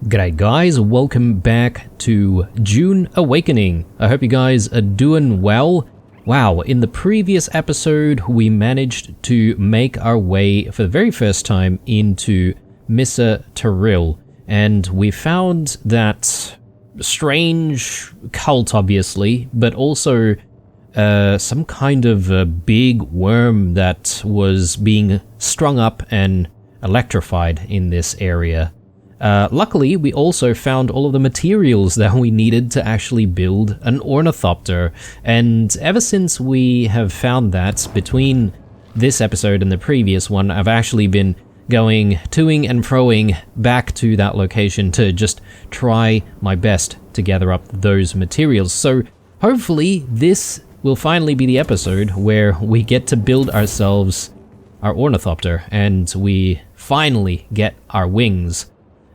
G'day guys, welcome back to Dune Awakening. I hope you guys are doing well. Wow, in the previous episode we managed to make our way for the very first time into Missa Taril, and we found that strange cult obviously, but also some kind of a big worm that was being strung up and electrified in this area. Luckily, we also found all of the materials that we needed to actually build an ornithopter, and ever since we have found that, between this episode and the previous one, I've actually been going toing and froing back to that location to just try my best to gather up those materials. So hopefully this will finally be the episode where we get to build ourselves our ornithopter, and we finally get our wings.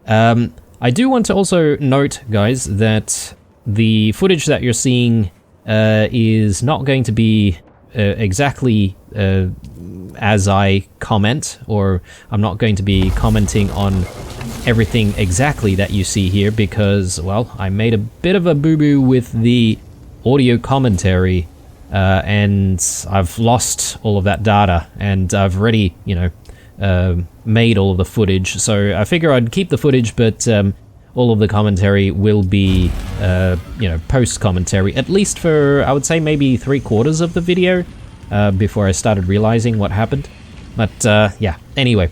I do want to also note, guys, that the footage that you're seeing is not going to be exactly as I comment, or I'm not going to be commenting on everything exactly that you see here because, well, I made a bit of a boo-boo with the audio commentary and I've lost all of that data, and I've already, made all of the footage, so I figure I'd keep the footage, but all of the commentary will be, post-commentary, at least for, I would say, maybe 3/4 of the video, before I started realizing what happened. But, yeah, anyway,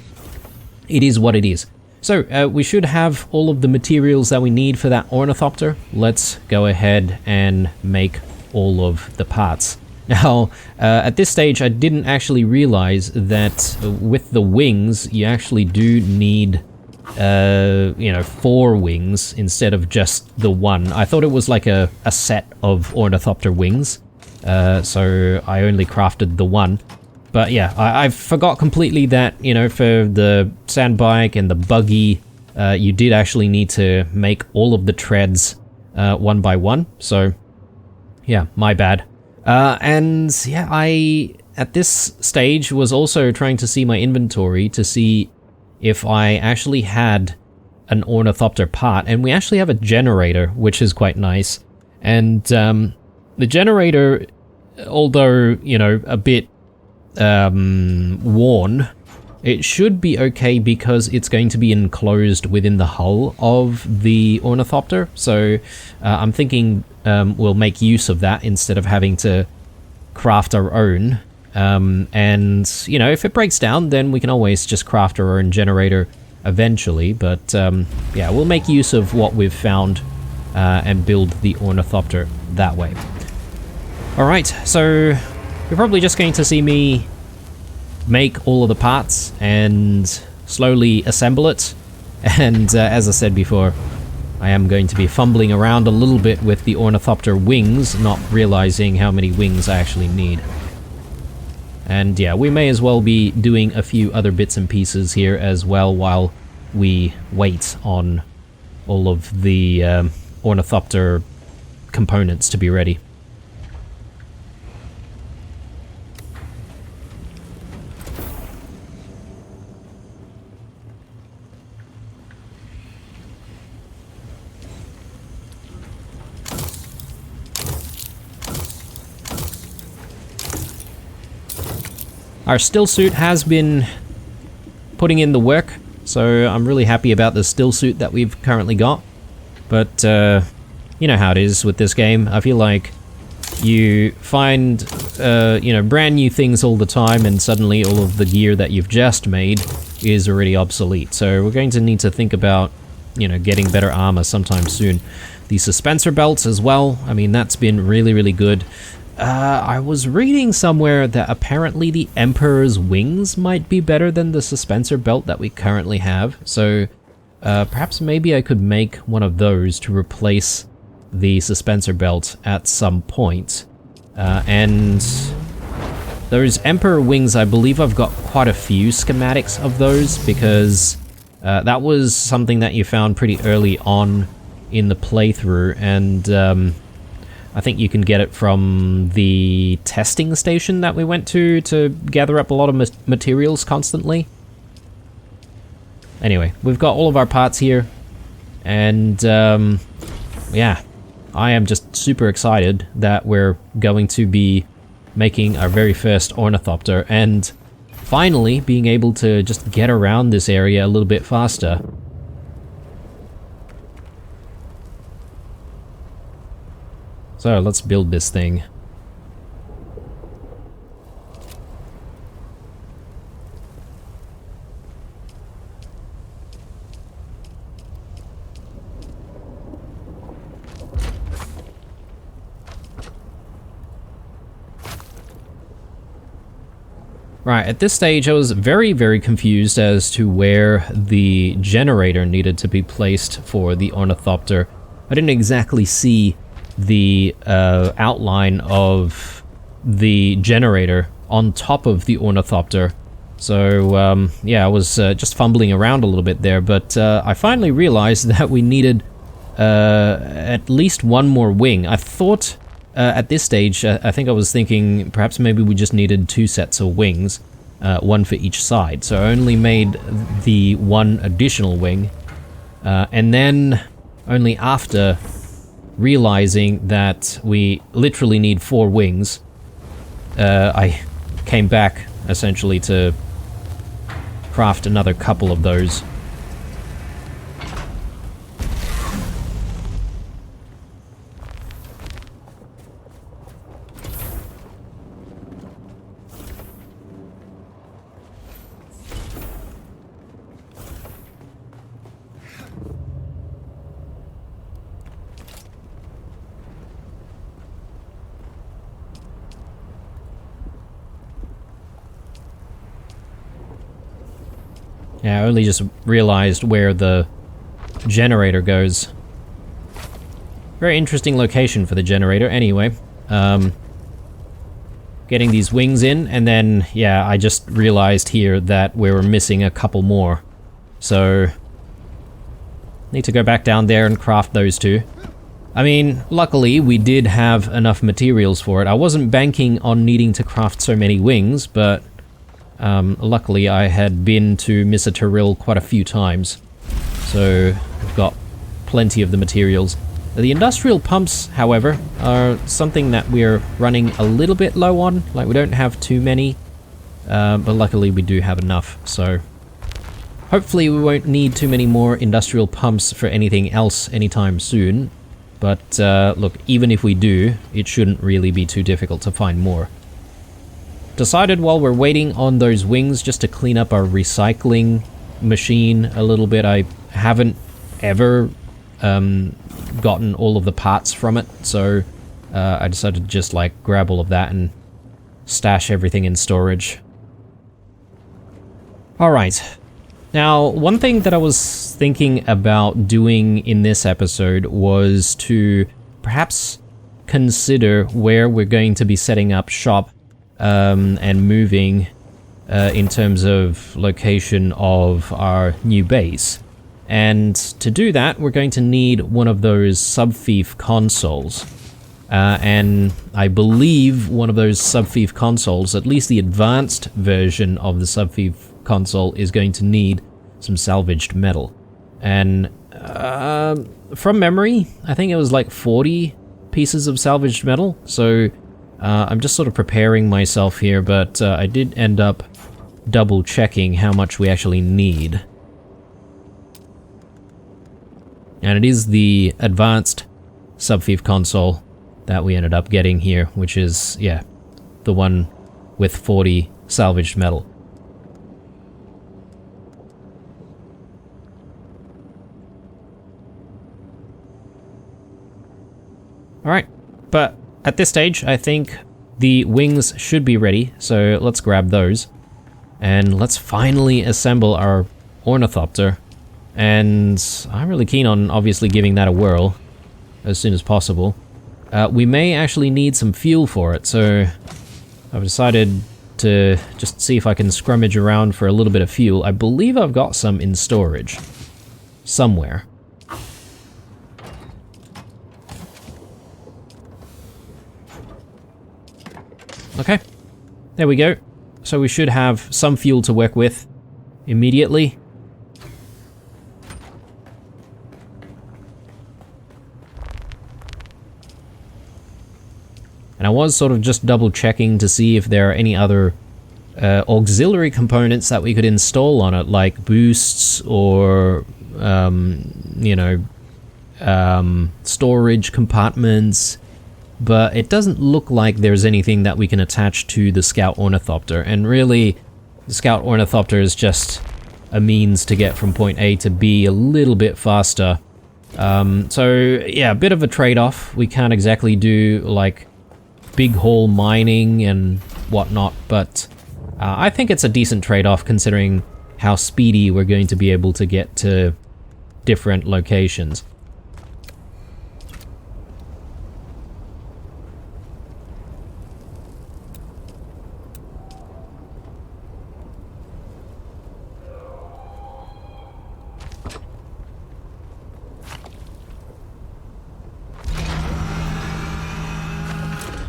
it is what it is. So, we should have all of the materials that we need for that ornithopter. Let's go ahead and make all of the parts. Now, at this stage, I didn't actually realize that with the wings, you actually do need, 4 wings instead of just the one. I thought it was like a set of ornithopter wings, so I only crafted the one. But yeah, I forgot completely that, for the sand bike and the buggy, you did actually need to make all of the treads one by one, so yeah, my bad. And yeah, I, at this stage, was also trying to see my inventory to see if I actually had an ornithopter part, and we actually have a generator, which is quite nice. And the generator, although, a bit worn, it should be okay because it's going to be enclosed within the hull of the ornithopter, so I'm thinking we'll make use of that instead of having to craft our own. And, if it breaks down, then we can always just craft our own generator eventually, but yeah, we'll make use of what we've found and build the ornithopter that way. Alright, so you're probably just going to see me make all of the parts and slowly assemble it, and as I said before, I am going to be fumbling around a little bit with the ornithopter wings, not realizing how many wings I actually need. And yeah, we may as well be doing a few other bits and pieces here as well while we wait on all of the ornithopter components to be ready. Our still suit has been putting in the work, so I'm really happy about the still suit that we've currently got. But, you know how it is with this game. I feel like you find, brand new things all the time, and suddenly all of the gear that you've just made is already obsolete. So we're going to need to think about, getting better armor sometime soon. The suspensor belts as well, I mean, that's been really, really good. I was reading somewhere that apparently the Emperor's wings might be better than the suspensor belt that we currently have, so perhaps maybe I could make one of those to replace the suspensor belt at some point. And those Emperor wings, I believe I've got quite a few schematics of those, because that was something that you found pretty early on in the playthrough, and I think you can get it from the testing station that we went to gather up a lot of materials constantly. Anyway, we've got all of our parts here, And yeah, I am just super excited that we're going to be making our very first ornithopter and finally being able to just get around this area a little bit faster. So let's build this thing. Right, at this stage I was very confused as to where the generator needed to be placed for the ornithopter. I didn't exactly see the outline of the generator on top of the ornithopter. So yeah, I was just fumbling around a little bit there, but I finally realized that we needed at least one more wing. I thought at this stage, I think I was thinking perhaps maybe we just needed 2 sets of wings, one for each side. So I only made the one additional wing, and then only after realizing that we literally need 4 wings, I came back essentially to craft another couple of those. Yeah, I only just realized where the generator goes. Very interesting location for the generator anyway. Getting these wings in, and then, yeah, I just realized here that we were missing a couple more. So, need to go back down there and craft those 2. I mean, luckily we did have enough materials for it. I wasn't banking on needing to craft so many wings, but luckily I had been to Mr. Terrill quite a few times, so I've got plenty of the materials. The industrial pumps, however, are something that we're running a little bit low on. Like, we don't have too many, but luckily we do have enough, so hopefully we won't need too many more industrial pumps for anything else anytime soon. But look, even if we do, it shouldn't really be too difficult to find more. Decided while we're waiting on those wings just to clean up our recycling machine a little bit. I haven't ever gotten all of the parts from it, so I decided to just like grab all of that and stash everything in storage. Alright, now one thing that I was thinking about doing in this episode was to perhaps consider where we're going to be setting up shop and moving in terms of location of our new base. And to do that, we're going to need one of those subfief consoles. And I believe one of those subfief consoles, at least the advanced version of the subfief console, is going to need some salvaged metal. And from memory, I think it was like 40 pieces of salvaged metal, so I'm just sort of preparing myself here, but I did end up double checking how much we actually need. And it is the advanced subfief console that we ended up getting here, which is, yeah, the one with 40 salvaged metal. Alright, but at this stage, I think the wings should be ready, so let's grab those. And let's finally assemble our ornithopter. And I'm really keen on obviously giving that a whirl as soon as possible. We may actually need some fuel for it, so I've decided to just see if I can scrummage around for a little bit of fuel. I believe I've got some in storage somewhere. Okay, there we go. So we should have some fuel to work with immediately. And I was sort of just double checking to see if there are any other auxiliary components that we could install on it, like boosts or, you know, storage compartments. But it doesn't look like there's anything that we can attach to the Scout Ornithopter. And really, the Scout Ornithopter is just a means to get from point A to B a little bit faster. So yeah, a bit of a trade-off. We can't exactly do like big haul mining and whatnot, but I think it's a decent trade-off considering how speedy we're going to be able to get to different locations.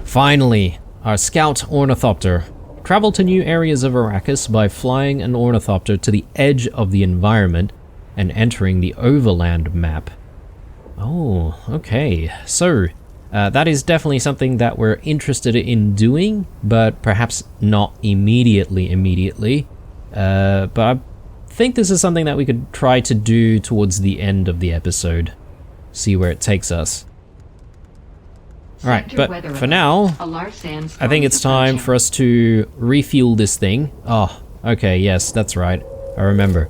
Finally, our Scout Ornithopter. Travel to new areas of Arrakis by flying an ornithopter to the edge of the environment and entering the overland map. Oh, okay. So, that is definitely something that we're interested in doing, but perhaps not immediately. But I think this is something that we could try to do towards the end of the episode. See where it takes us. Alright, but for now, I think it's time for us to refuel this thing. Oh, okay, yes, that's right. I remember.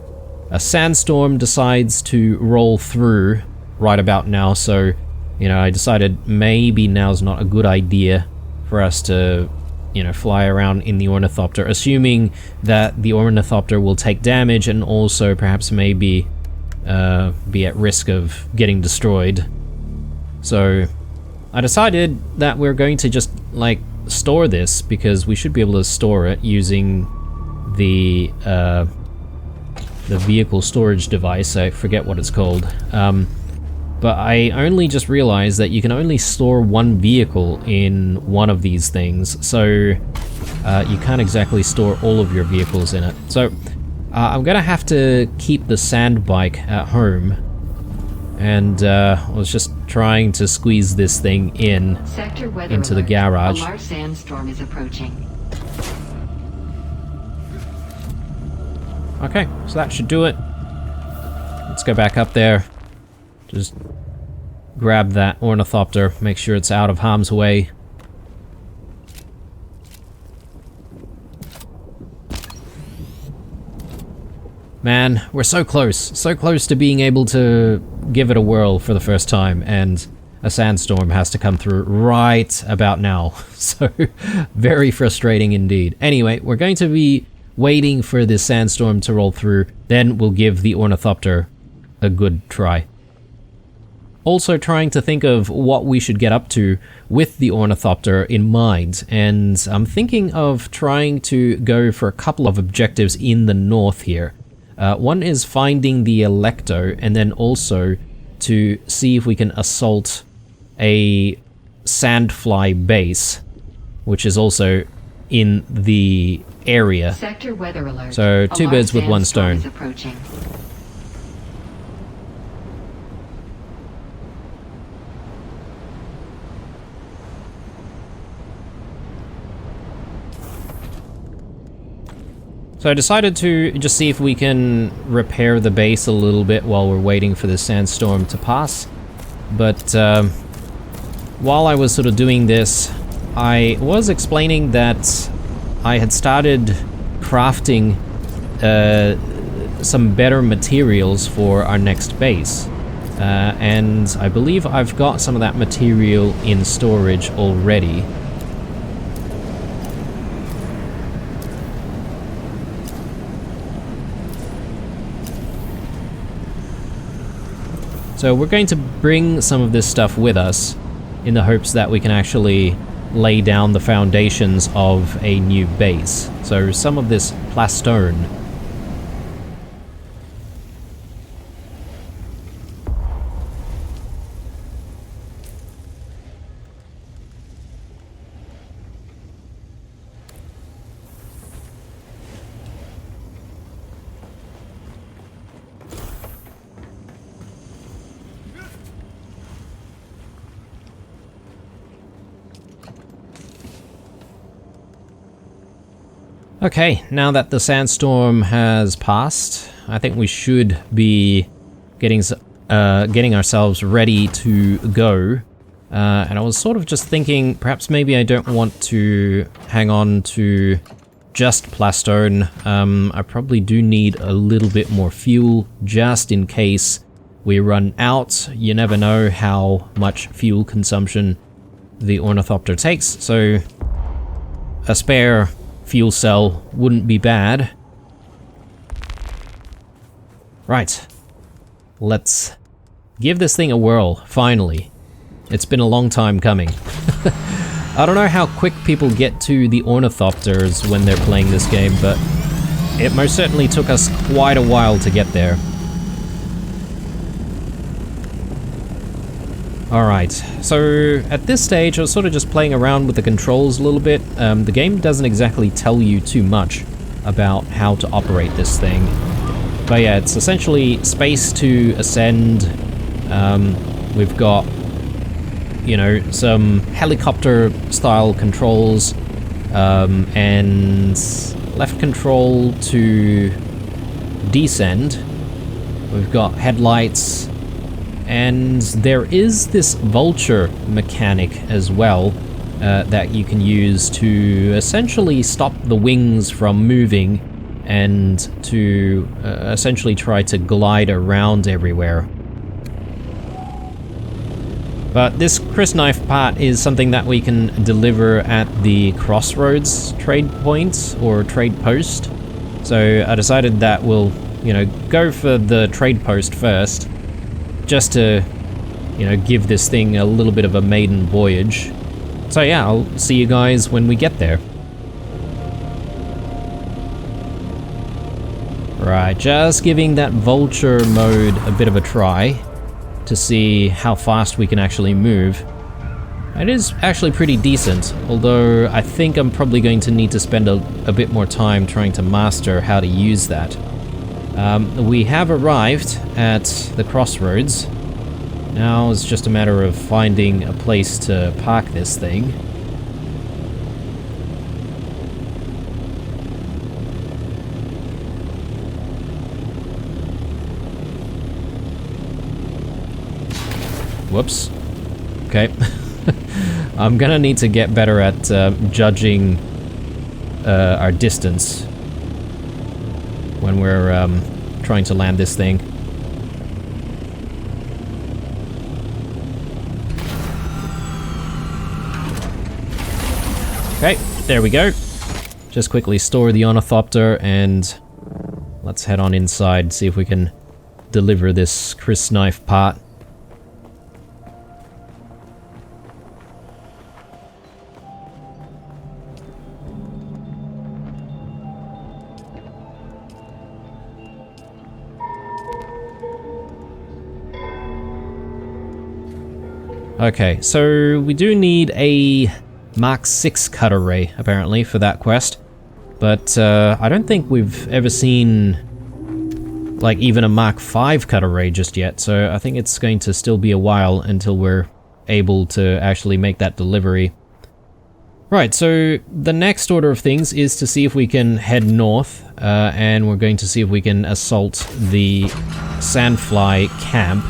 A sandstorm decides to roll through right about now, so, you know, I decided maybe now's not a good idea for us to, you know, fly around in the Ornithopter, assuming that the Ornithopter will take damage and also perhaps maybe be at risk of getting destroyed. So I decided that we're going to just, like, store this, because we should be able to store it using the vehicle storage device. I forget what it's called. But I only just realized that you can only store one vehicle in one of these things, so you can't exactly store all of your vehicles in it. So I'm gonna have to keep the sand bike at home. And I was just trying to squeeze this thing into the garage. A large sandstorm is approaching. Okay, so that should do it. Let's go back up there. Just grab that Ornithopter, make sure it's out of harm's way. Man, we're so close to being able to give it a whirl for the first time, and a sandstorm has to come through right about now. So, very frustrating indeed. Anyway, we're going to be waiting for this sandstorm to roll through, then we'll give the Ornithopter a good try. Also trying to think of what we should get up to with the Ornithopter in mind, and I'm thinking of trying to go for a couple of objectives in the north here. One is finding the Electo, and then also to see if we can assault a Sandfly base, which is also in the area. Sector weather alert. So two birds with one stone. So I decided to just see if we can repair the base a little bit while we're waiting for the sandstorm to pass. But while I was sort of doing this, I was explaining that I had started crafting some better materials for our next base. And I believe I've got some of that material in storage already. So we're going to bring some of this stuff with us in the hopes that we can actually lay down the foundations of a new base. So some of this plastone. Okay, now that the sandstorm has passed, I think we should be getting ourselves ready to go. And I was sort of just thinking, perhaps maybe I don't want to hang on to just plastone. I probably do need a little bit more fuel, just in case we run out. You never know how much fuel consumption the ornithopter takes, so a spare fuel cell wouldn't be bad. Right, let's give this thing a whirl, finally. It's been a long time coming. I don't know how quick people get to the ornithopters when they're playing this game, but it most certainly took us quite a while to get there. Alright, so at this stage I was sort of just playing around with the controls a little bit. The game doesn't exactly tell you too much about how to operate this thing. But yeah, it's essentially space to ascend. We've got, you know, some helicopter-style controls, and left control to descend. We've got headlights, and there is this vulture mechanic as well that you can use to essentially stop the wings from moving and to essentially try to glide around everywhere. But this crysknife part is something that we can deliver at the crossroads trade point or trade post. So I decided that we'll, you know, go for the trade post first, just to, you know, give this thing a little bit of a maiden voyage. So yeah, I'll see you guys when we get there. Right, just giving that vulture mode a bit of a try to see how fast we can actually move. It is actually pretty decent, although I think I'm probably going to need to spend a bit more time trying to master how to use that. We have arrived at the crossroads. Now it's just a matter of finding a place to park this thing. Whoops. Okay. I'm gonna need to get better at judging our distance when we're trying to land this thing. Okay, there we go. Just quickly store the ornithopter and let's head on inside, see if we can deliver this crysknife part. Okay, so we do need a Mark 6 cutter ray, apparently, for that quest. But I don't think we've ever seen, like, even a Mark 5 cutter ray just yet, so I think it's going to still be a while until we're able to actually make that delivery. Right, so the next order of things is to see if we can head north, and we're going to see if we can assault the Sandfly camp.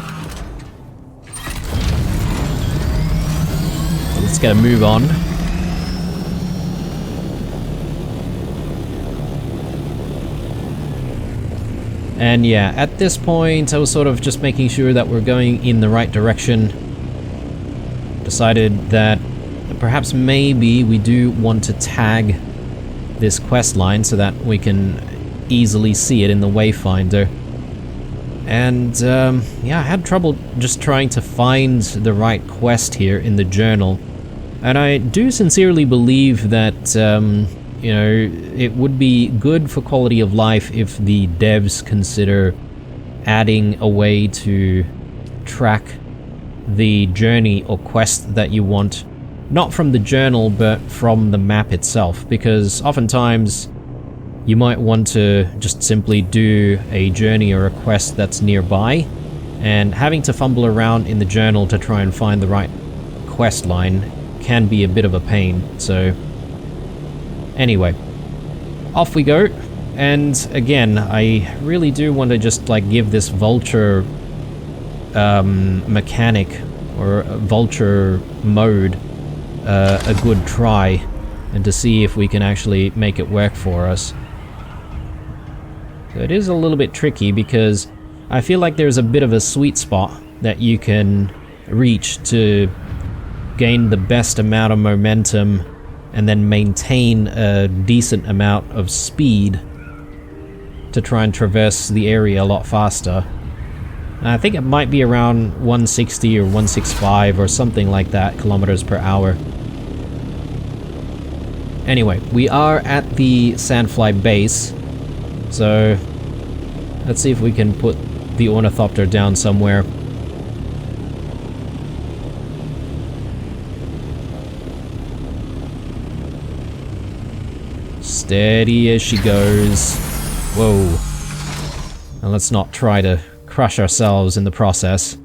Let's get a move on. And yeah, at this point I was sort of just making sure that we're going in the right direction. Decided that perhaps maybe we do want to tag this quest line so that we can easily see it in the wayfinder. And yeah, I had trouble just trying to find the right quest here in the journal. And I do sincerely believe that, you know, it would be good for quality of life if the devs consider adding a way to track the journey or quest that you want, not from the journal, but from the map itself, because oftentimes you might want to just simply do a journey or a quest that's nearby, and having to fumble around in the journal to try and find the right quest line can be a bit of a pain. So anyway, off we go. And again, I really do want to just like give this vulture mechanic or vulture mode a good try, and to see if we can actually make it work for us. So it is a little bit tricky because I feel like there's a bit of a sweet spot that you can reach to gain the best amount of momentum and then maintain a decent amount of speed to try and traverse the area a lot faster. And I think it might be around 160 or 165 or something like that kilometers per hour. Anyway, we are at the Sandfly base, so let's see if we can put the ornithopter down somewhere. Steady as she goes. Whoa. And let's not try to crush ourselves in the process.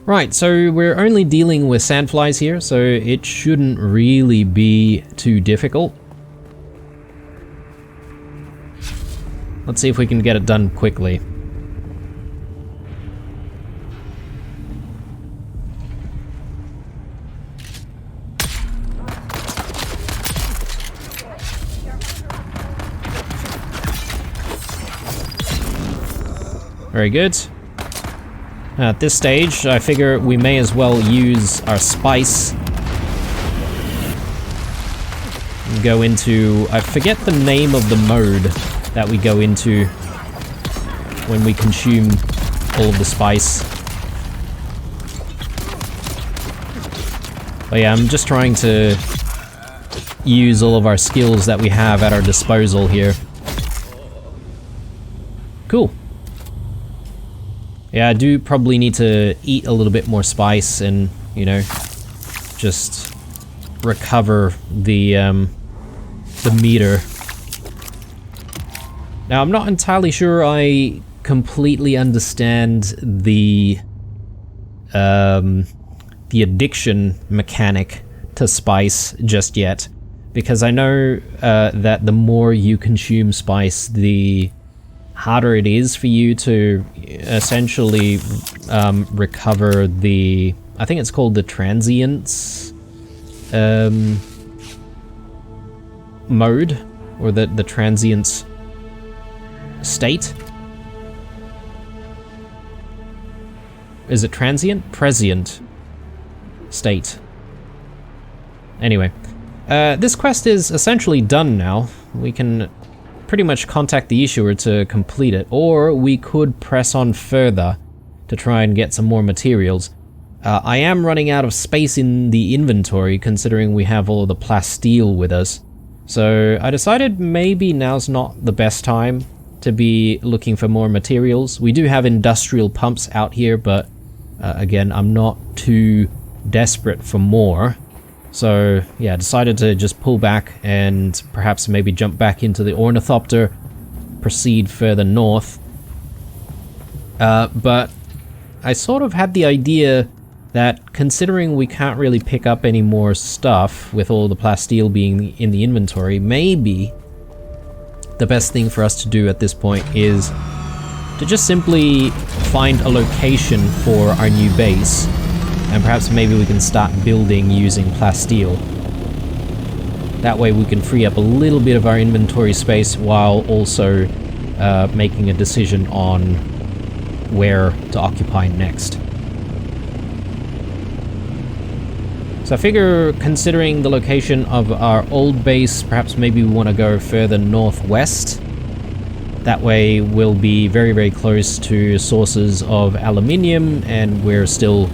Right, so we're only dealing with sandflies here, so it shouldn't really be too difficult. Let's see if we can get it done quickly. Very good. At this stage, I figure we may as well use our spice. And go into... I forget the name of the mode that we go into when we consume all of the spice. But yeah, I'm just trying to use all of our skills that we have at our disposal here. Cool. Yeah, I do probably need to eat a little bit more spice and, you know, just recover the meter. Now, I'm not entirely sure I completely understand the addiction mechanic to spice just yet, because I know that the more you consume spice, the harder it is for you to essentially recover the, I think it's called the transience mode, or the transience state. Is it transient? Prescient state. Anyway, this quest is essentially done now. We can pretty much contact the issuer to complete it, or we could press on further to try and get some more materials. I am running out of space in the inventory, considering we have all of the plasteel with us. So I decided maybe now's not the best time to be looking for more materials. We do have industrial pumps out here, but again, I'm not too desperate for more. So yeah, I decided to just pull back and perhaps maybe jump back into the ornithopter, proceed further north. But I sort of had the idea that, considering we can't really pick up any more stuff with all the plasteel being in the inventory, maybe the best thing for us to do at this point is to just simply find a location for our new base, and perhaps maybe we can start building using plasteel. That way we can free up a little bit of our inventory space while also making a decision on where to occupy next. So I figure, considering the location of our old base, perhaps maybe we want to go further northwest. That way we'll be very, very close to sources of aluminium, and we're still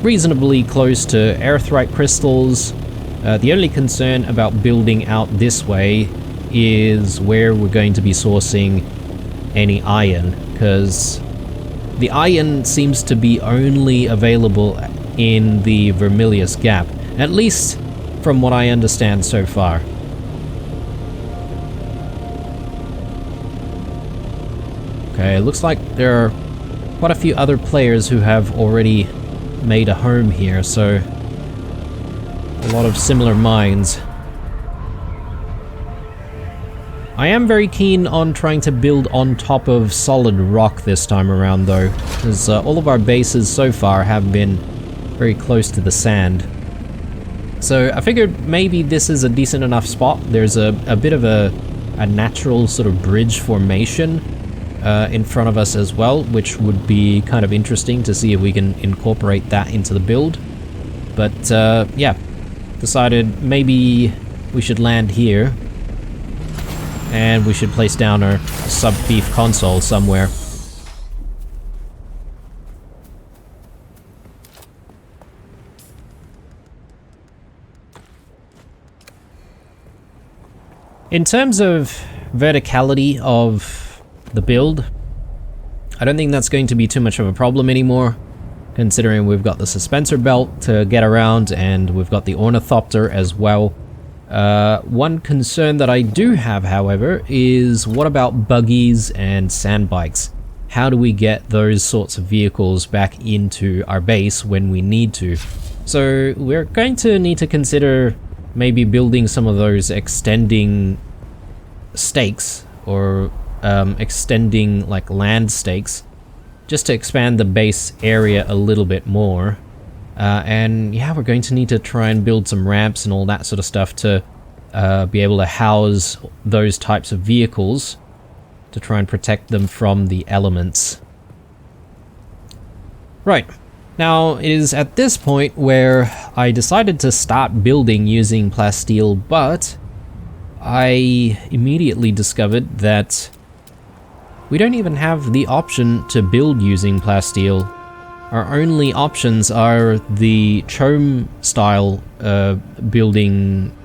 reasonably close to aerithrite crystals. The only concern about building out this way is where we're going to be sourcing any iron, because the iron seems to be only available in the Vermilius Gap, at least from what I understand so far. Okay, it looks like there are quite a few other players who have already made a home here, so a lot of similar minds. I am very keen on trying to build on top of solid rock this time around though, because all of our bases so far have been very close to the sand. So I figured maybe this is a decent enough spot. There's a bit of a natural sort of bridge formation in front of us as well, which would be kind of interesting to see if we can incorporate that into the build. But yeah, decided maybe we should land here, and we should place down our sub-thief console somewhere. In terms of verticality of the build, I don't think that's going to be too much of a problem anymore, considering we've got the suspensor belt to get around and we've got the ornithopter as well. One concern that I do have, however, is what about buggies and sand bikes? How do we get those sorts of vehicles back into our base when we need to? So we're going to need to consider maybe building some of those extending stakes, or extending like land stakes, just to expand the base area a little bit more. And yeah, we're going to need to try and build some ramps and all that sort of stuff to be able to house those types of vehicles, to try and protect them from the elements. Right. Now, it is at this point where I decided to start building using plasteel, but I immediately discovered that we don't even have the option to build using plasteel. Our only options are the Chome style building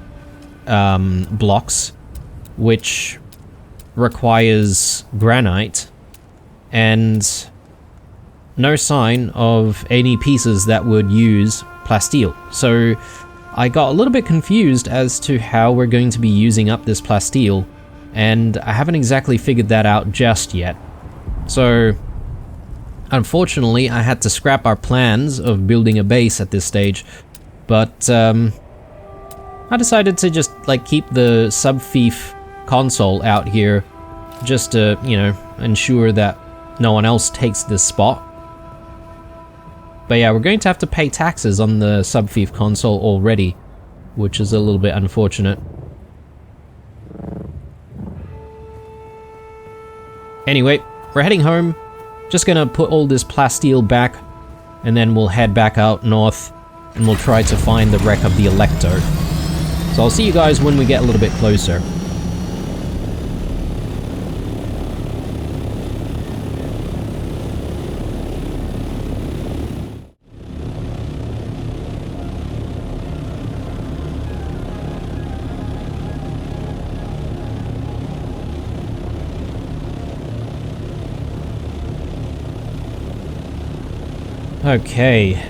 blocks, which requires granite, and no sign of any pieces that would use plasteel. So I got a little bit confused as to how we're going to be using up this plasteel, and I haven't exactly figured that out just yet. So unfortunately, I had to scrap our plans of building a base at this stage, but I decided to just like keep the sub-thief console out here, just to, you know, ensure that no one else takes this spot. But yeah, we're going to have to pay taxes on the sub-thief console already, which is a little bit unfortunate. Anyway, we're heading home. Just gonna put all this plasteel back, and then we'll head back out north, and we'll try to find the wreck of the Electo. So I'll see you guys when we get a little bit closer. Okay.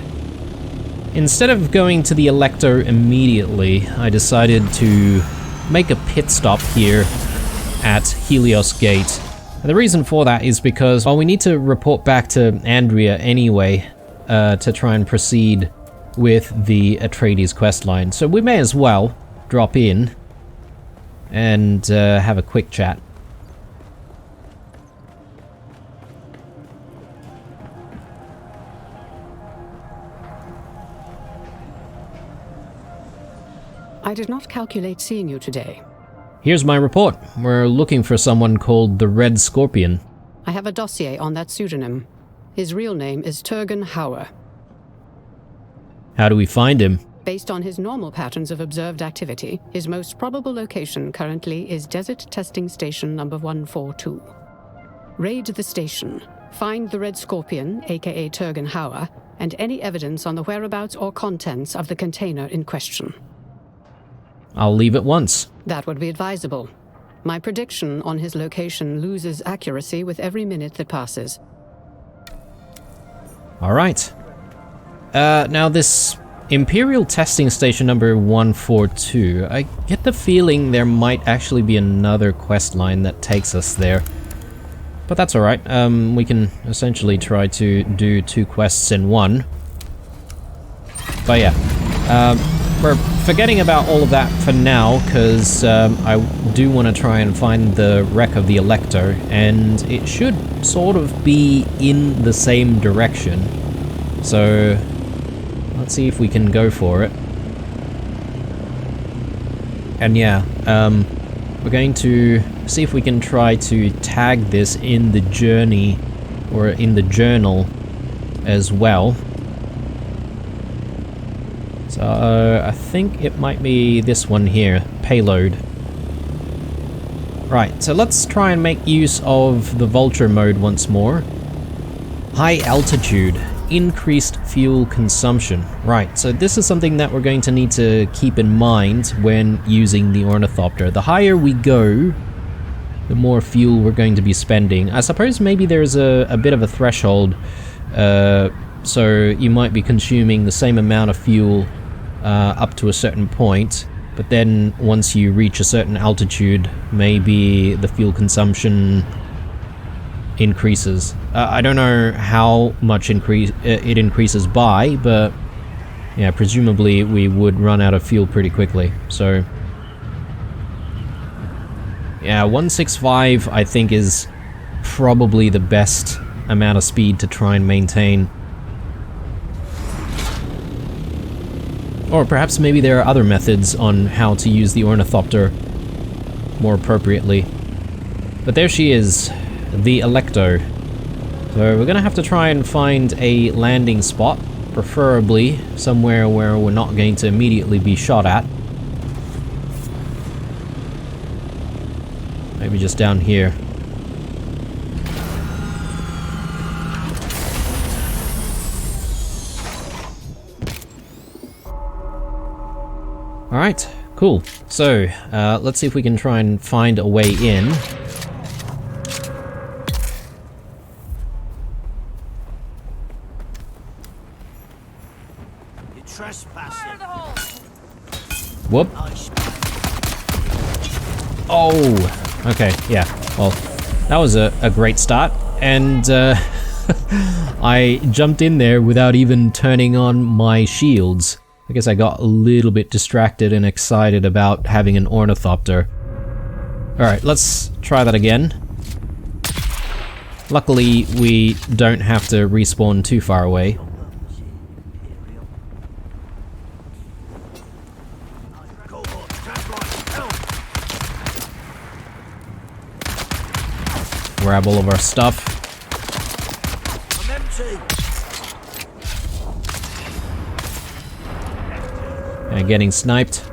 Instead of going to the Electo immediately, I decided to make a pit stop here at Helios Gate. And the reason for that is because, well, we need to report back to Andrea anyway, to try and proceed with the Atreides questline. So we may as well drop in and have a quick chat. I did not calculate seeing you today. Here's my report. We're looking for someone called the Red Scorpion. I have a dossier on that pseudonym. His real name is Turgon Hauer. How do we find him? Based on his normal patterns of observed activity, his most probable location currently is Desert Testing Station number 142. Raid the station, find the Red Scorpion, aka Turgon Hauer, and any evidence on the whereabouts or contents of the container in question. I'll leave at once. That would be advisable. My prediction on his location loses accuracy with every minute that passes. Alright. Now this Imperial Testing Station number 142, I get the feeling there might actually be another quest line that takes us there. But that's alright. We can essentially try to do 2 quests in one. But yeah, we're forgetting about all of that for now, because I do want to try and find the wreck of the Elector, and it should sort of be in the same direction. So let's see if we can go for it. And yeah, we're going to see if we can try to tag this in the journey, or in the journal as well. So I think it might be this one here, payload. Right, so let's try and make use of the vulture mode once more. High altitude, increased fuel consumption. Right, so this is something that we're going to need to keep in mind when using the ornithopter. The higher we go, the more fuel we're going to be spending. I suppose maybe there's a bit of a threshold, so you might be consuming the same amount of fuel up to a certain point, but then once you reach a certain altitude, maybe the fuel consumption increases. I don't know how much it increases by, but yeah, presumably we would run out of fuel pretty quickly. So yeah, 165 I think is probably the best amount of speed to try and maintain. Or perhaps maybe there are other methods on how to use the ornithopter more appropriately. But there she is, the Electo. So we're gonna have to try and find a landing spot, preferably somewhere where we're not going to immediately be shot at. Maybe just down here. Alright, cool. So, let's see if we can try and find a way in. You're trespassing. Whoop. Oh, okay, yeah. Well, that was a great start, and I jumped in there without even turning on my shields. I guess I got a little bit distracted and excited about having an ornithopter. Alright, let's try that again. Luckily, we don't have to respawn too far away. Grab all of our stuff. I'm empty. And getting sniped.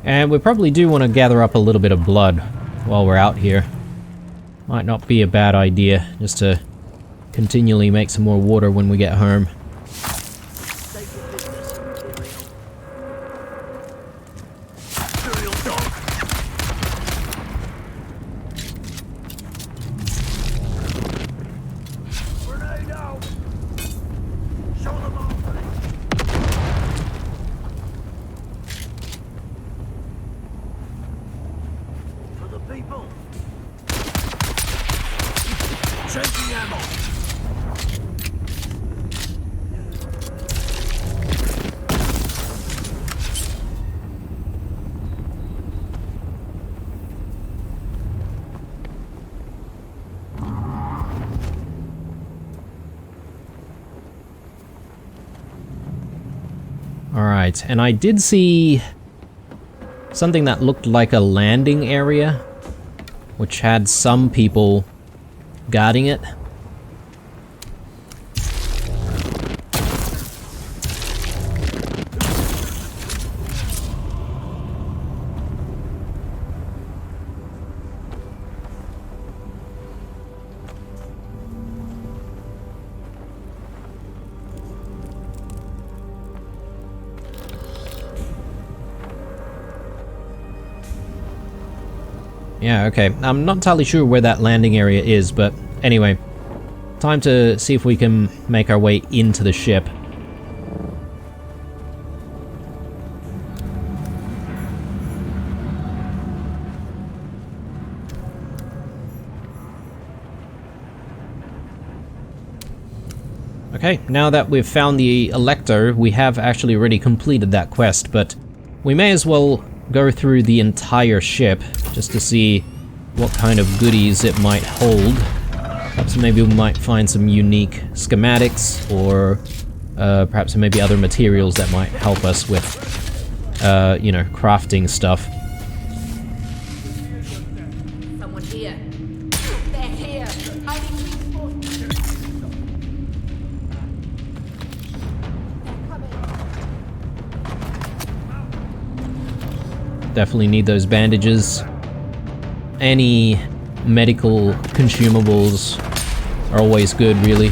And we probably do want to gather up a little bit of blood while we're out here. Might not be a bad idea, just to continually make some more water when we get home. Alright, and I did see something that looked like a landing area, which had some people guarding it. Yeah, okay. I'm not entirely sure where that landing area is, but anyway. Time to see if we can make our way into the ship. Okay, now that we've found the Elector, we have actually already completed that quest, but we may as well go through the entire ship just to see what kind of goodies it might hold. Perhaps maybe we might find some unique schematics, or perhaps maybe other materials that might help us with, you know, crafting stuff. Someone here. They're here. I need reinforcements. Definitely need those bandages. Any medical consumables are always good, really.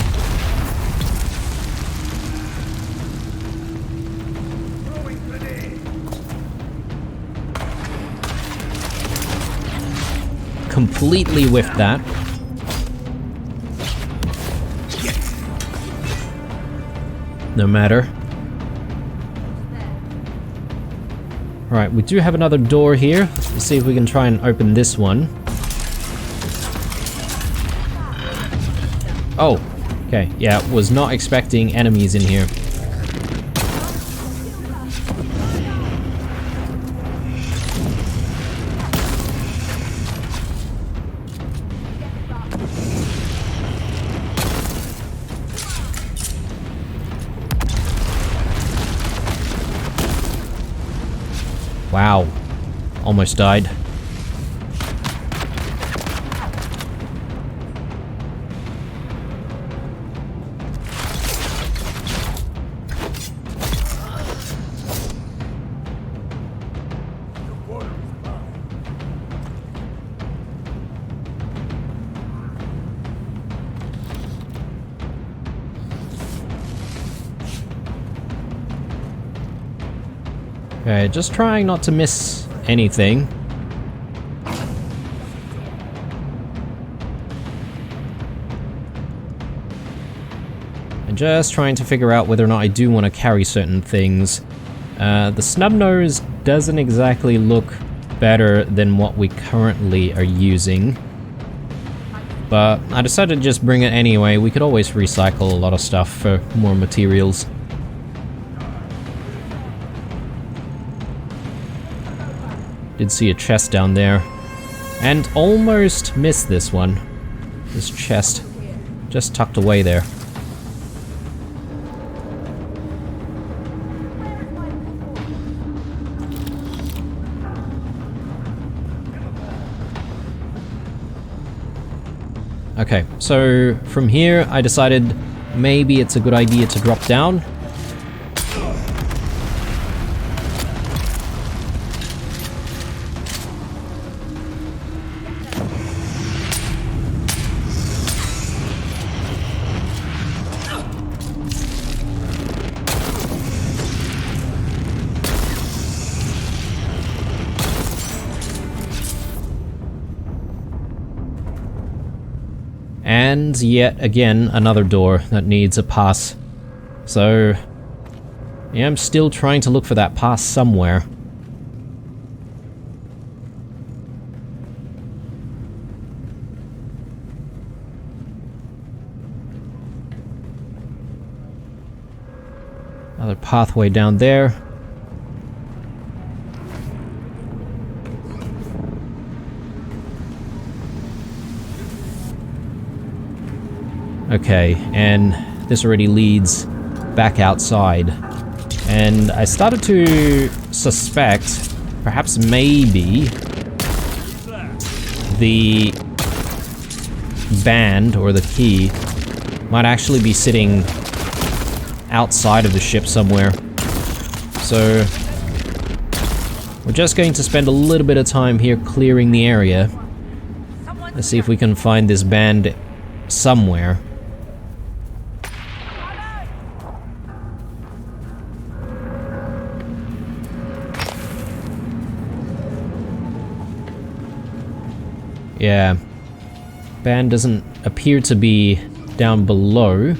Completely whiffed that. No matter. Right, we do have another door here. Let's see if we can try and open this one. Oh, okay. Yeah, was not expecting enemies in here. Wow. Almost died. Okay, just trying not to miss anything. And just trying to figure out whether or not I do want to carry certain things. The snub nose doesn't exactly look better than what we currently are using. But I decided to just bring it anyway. We could always recycle a lot of stuff for more materials. Did see a chest down there, and almost missed this one. This chest just tucked away there. Okay, so from here I decided maybe it's a good idea to drop down. And yet again, another door that needs a pass. So, yeah, I'm still trying to look for that pass somewhere. Another pathway down there. Okay, and this already leads back outside. And I started to suspect, perhaps maybe, the band or the key might actually be sitting outside of the ship somewhere. So we're just going to spend a little bit of time here clearing the area. Let's see if we can find this band somewhere. Yeah. Band doesn't appear to be down below.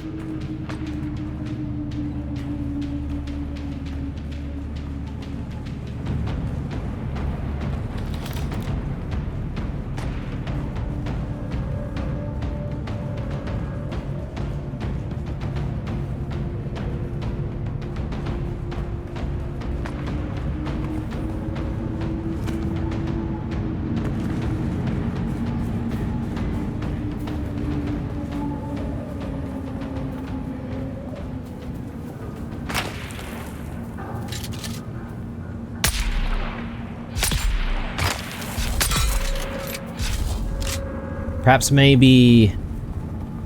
Perhaps maybe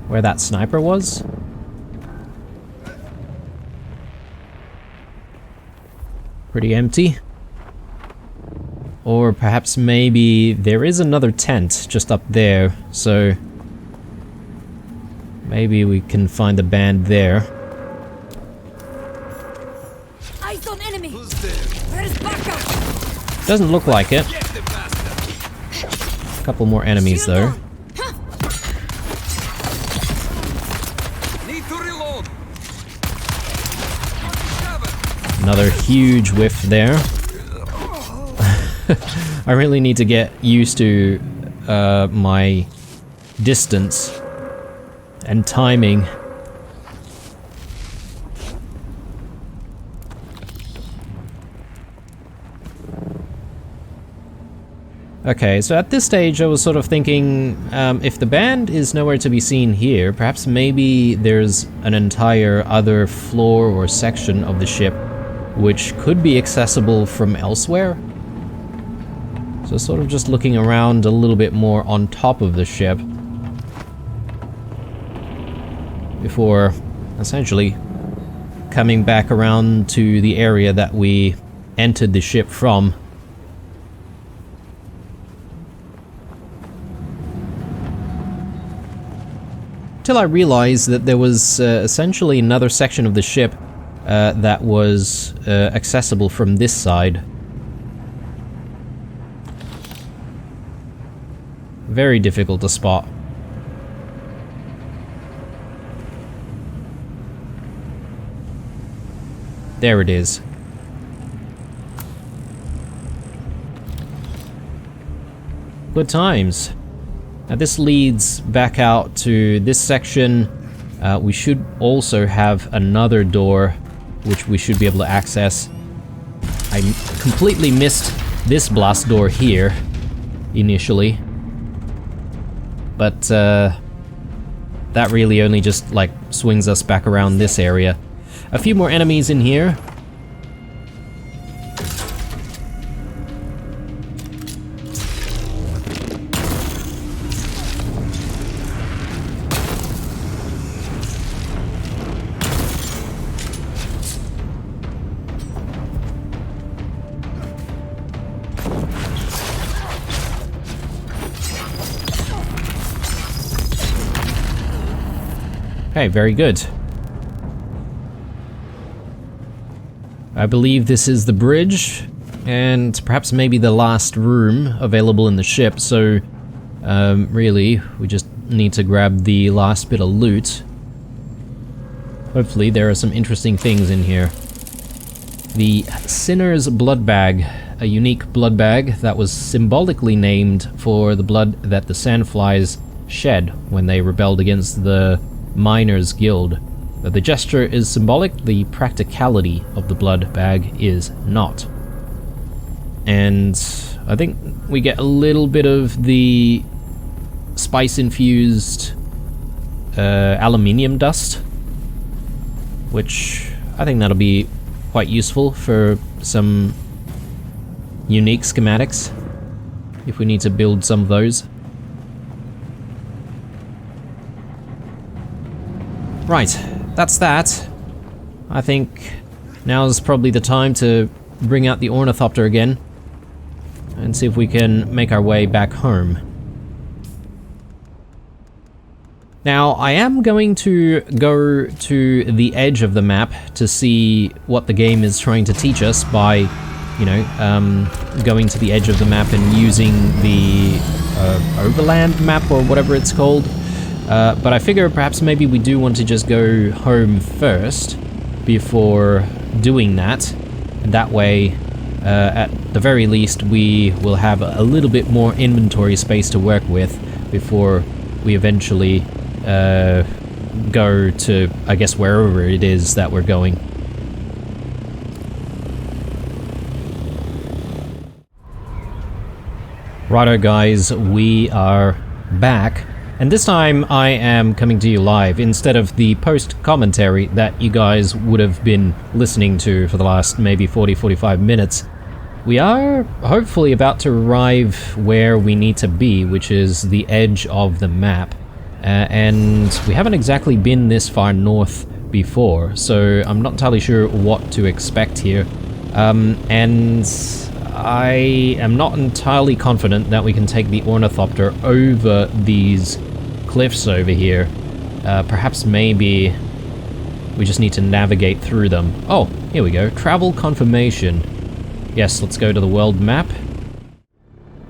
where that sniper was? Pretty empty. Or perhaps maybe there is another tent just up there, so maybe we can find the band there. Eyes on enemy. Where's backup? Doesn't look like it. A couple more enemies though. Another huge whiff there. I really need to get used to my distance and timing. Okay, so at this stage I was sort of thinking, if the band is nowhere to be seen here, perhaps maybe there's an entire other floor or section of the ship which could be accessible from elsewhere. So sort of just looking around a little bit more on top of the ship before essentially coming back around to the area that we entered the ship from. Till I realized that there was essentially another section of the ship that was accessible from this side. Very difficult to spot. There it is. Good times. Now this leads back out to this section. We should also have another door which we should be able to access. I completely missed this blast door here initially, but that really only just like swings us back around this area. A few more enemies in here. Okay, very good. I believe this is the bridge, and perhaps maybe the last room available in the ship, so really, we just need to grab the last bit of loot. Hopefully there are some interesting things in here. The Sinner's Blood Bag, a unique blood bag that was symbolically named for the blood that the Sandflies shed when they rebelled against the Miners Guild. But the gesture is symbolic, the practicality of the blood bag is not. And I think we get a little bit of the spice-infused aluminium dust, which I think that'll be quite useful for some unique schematics, if we need to build some of those. Right, that's that. I think now's probably the time to bring out the ornithopter again and see if we can make our way back home. Now, I am going to go to the edge of the map to see what the game is trying to teach us by, you know, going to the edge of the map and using the overland map or whatever it's called. But I figure perhaps maybe we do want to just go home first before doing that. And that way, at the very least, we will have a little bit more inventory space to work with before we eventually go to, I guess, wherever it is that we're going. Righto guys, we are back, and this time I am coming to you live instead of the post-commentary that you guys would have been listening to for the last maybe 40-45 minutes. We are hopefully about to arrive where we need to be, which is the edge of the map, and we haven't exactly been this far north before, so I'm not entirely sure what to expect here, and I am not entirely confident that we can take the ornithopter over these cliffs over here. Perhaps maybe we just need to navigate through them. Oh, here we go. Travel confirmation. Yes, let's go to the world map.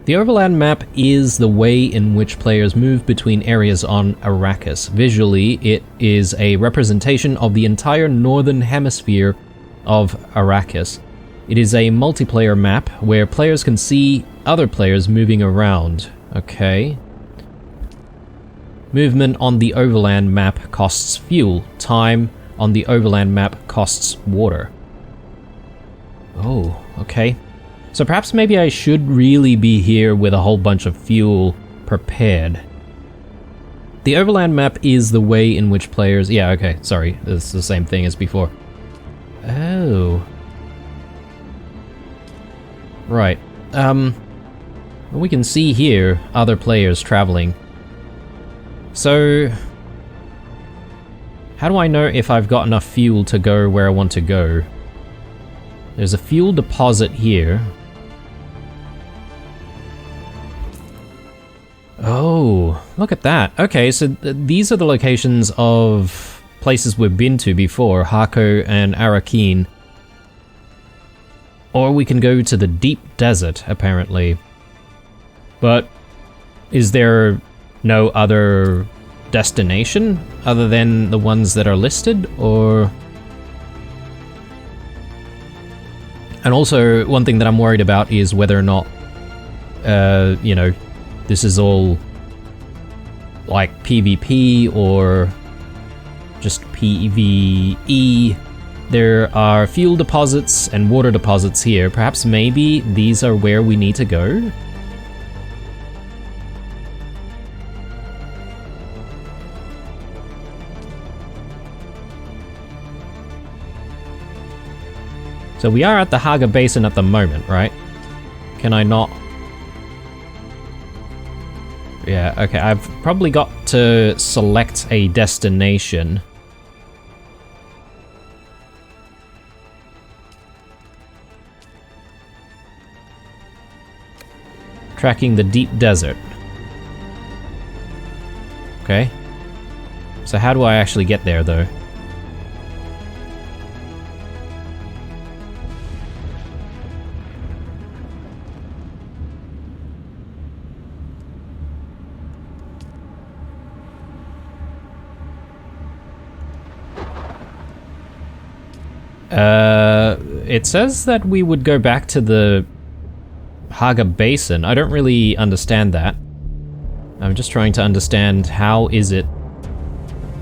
The overland map is the way in which players move between areas on Arrakis. Visually, it is a representation of the entire northern hemisphere of Arrakis. It is a multiplayer map where players can see other players moving around. Okay. Movement on the overland map costs fuel. Time on the overland map costs water. Oh, okay. So perhaps maybe I should really be here with a whole bunch of fuel prepared. The overland map is the way in which players... Yeah, okay, sorry. It's the same thing as before. Oh... Right. We can see here other players traveling. So, how do I know if I've got enough fuel to go where I want to go? There's a fuel deposit here. Oh, look at that. Okay, so these are the locations of places we've been to before, Hako and Arrakeen. Or we can go to the deep desert, apparently. But is there no other destination other than the ones that are listed, or... And also, one thing that I'm worried about is whether or not, you know, this is all like PvP or just PvE. There are fuel deposits and water deposits here. Perhaps maybe these are where we need to go? So we are at the Haga Basin at the moment, right? Can I not? Yeah, okay, I've probably got to select a destination. Tracking the deep desert. Okay. So how do I actually get there, though? It says that we would go back to the Haga Basin. I don't really understand that. I'm just trying to understand how is it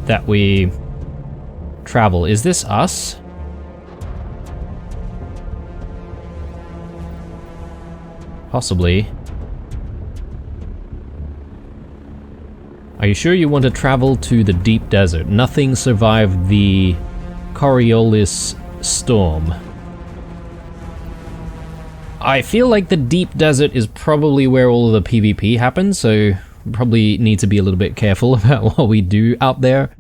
that we travel. Is this us? Possibly. Are you sure you want to travel to the deep desert? Nothing survived the Coriolis storm. I feel like the deep desert is probably where all of the PvP happens, so we probably need to be a little bit careful about what we do out there.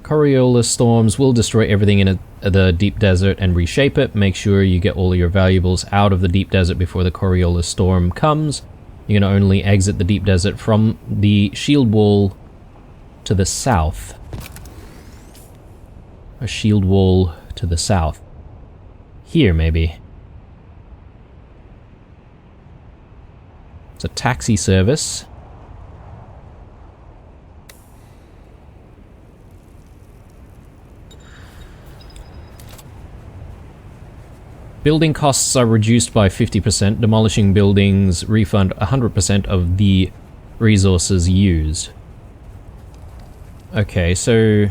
Coriolis storms will destroy everything in the deep desert and reshape it. Make sure you get all of your valuables out of the deep desert before the Coriolis storm comes. You can only exit the deep desert from the shield wall to the south. A shield wall to the south. Here, maybe. It's a taxi service. Building costs are reduced by 50%. Demolishing buildings refund 100% of the resources used. Okay, so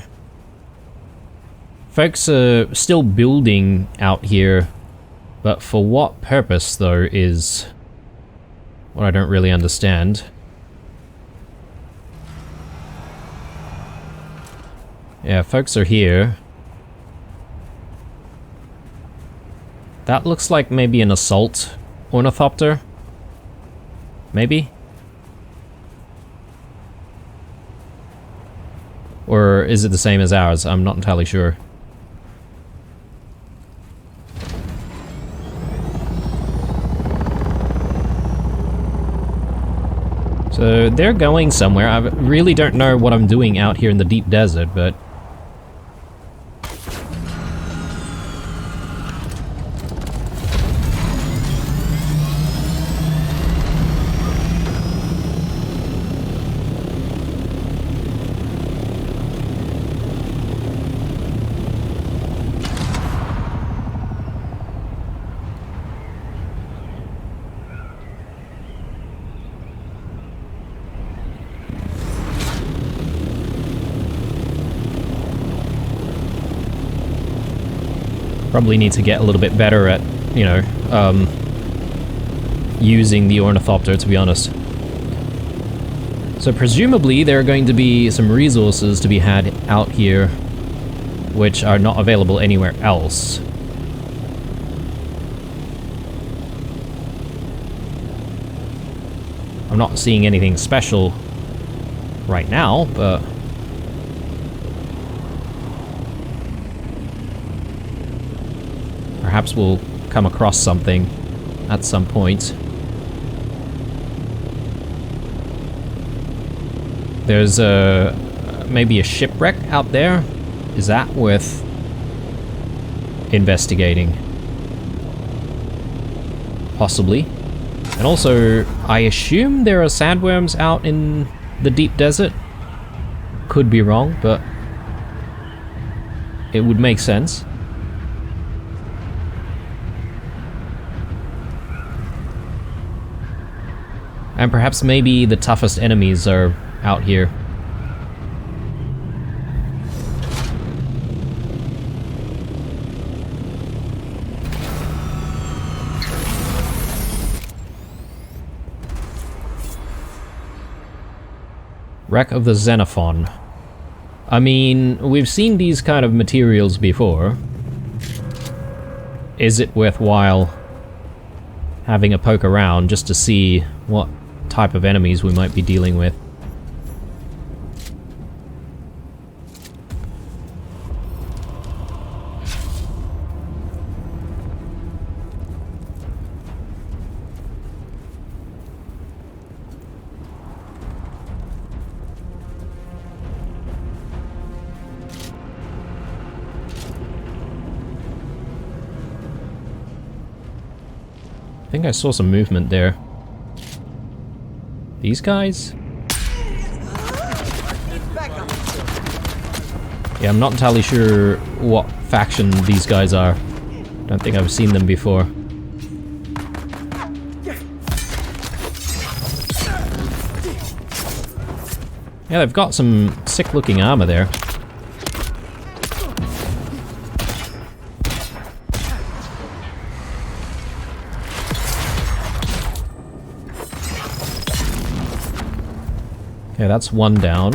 folks are still building out here, but for what purpose, though, is what I don't really understand. Yeah, folks are here. That looks like maybe an assault ornithopter. Maybe? Or is it the same as ours? I'm not entirely sure. So they're going somewhere. I really don't know what I'm doing out here in the deep desert, but probably need to get a little bit better at, you know, using the ornithopter, to be honest. So presumably there are going to be some resources to be had out here which are not available anywhere else. I'm not seeing anything special right now, but perhaps we'll come across something at some point. There's maybe a shipwreck out there. Is that worth investigating? Possibly. And also, I assume there are sandworms out in the deep desert. Could be wrong, but it would make sense. And perhaps maybe the toughest enemies are out here. Wreck of the Xenophon. I mean, we've seen these kind of materials before. Is it worthwhile having a poke around just to see what type of enemies we might be dealing with? I think I saw some movement there. These guys? Yeah, I'm not entirely sure what faction these guys are. Don't think I've seen them before. Yeah, they've got some sick-looking armor there. Okay, that's one down.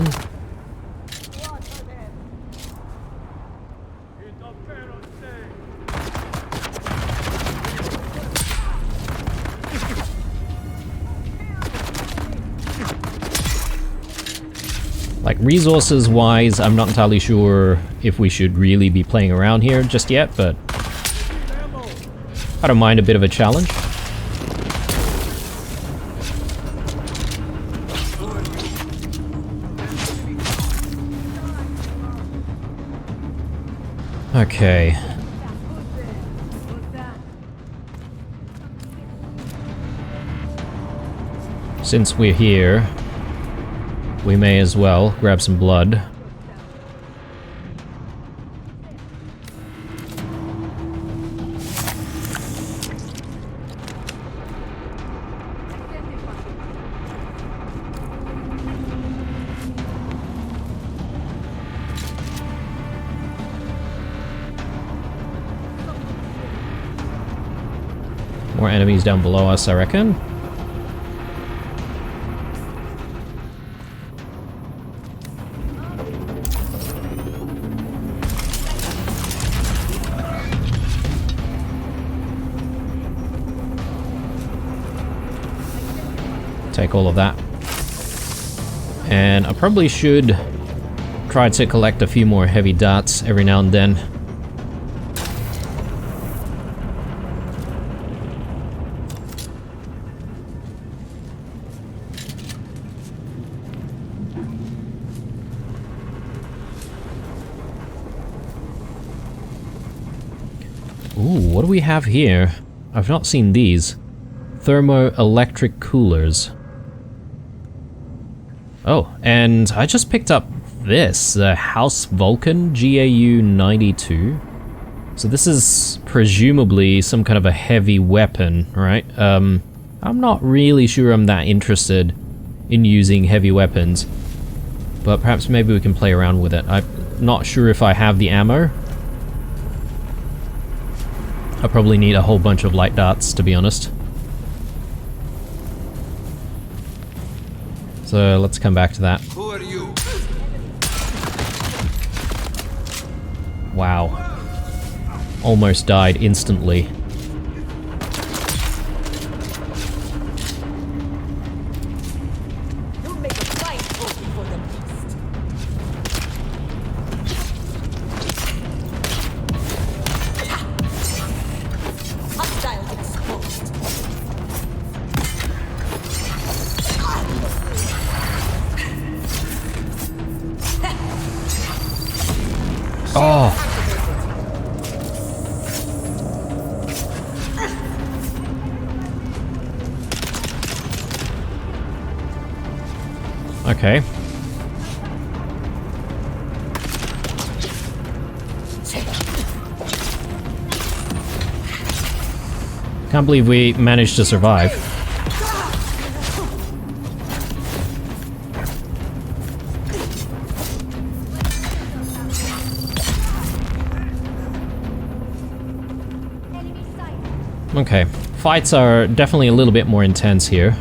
Like, resources-wise, I'm not entirely sure if we should really be playing around here just yet, but I don't mind a bit of a challenge. Okay. Since we're here, we may as well grab some blood. More enemies down below us, I reckon. Take all of that. And I probably should try to collect a few more heavy darts every now and then. Ooh, what do we have here? I've not seen these. Thermoelectric coolers. Oh, and I just picked up this, the House Vulcan GAU 92. So this is presumably some kind of a heavy weapon, right? I'm not really sure I'm that interested in using heavy weapons, but perhaps maybe we can play around with it. I'm not sure if I have the ammo. I probably need a whole bunch of light darts, to be honest. So let's come back to that. Who are you? Wow. Almost died instantly. You'll make a fine trophy for the beast. Hostiles exposed. Oh! Okay. Can't believe we managed to survive. Okay, fights are definitely a little bit more intense here.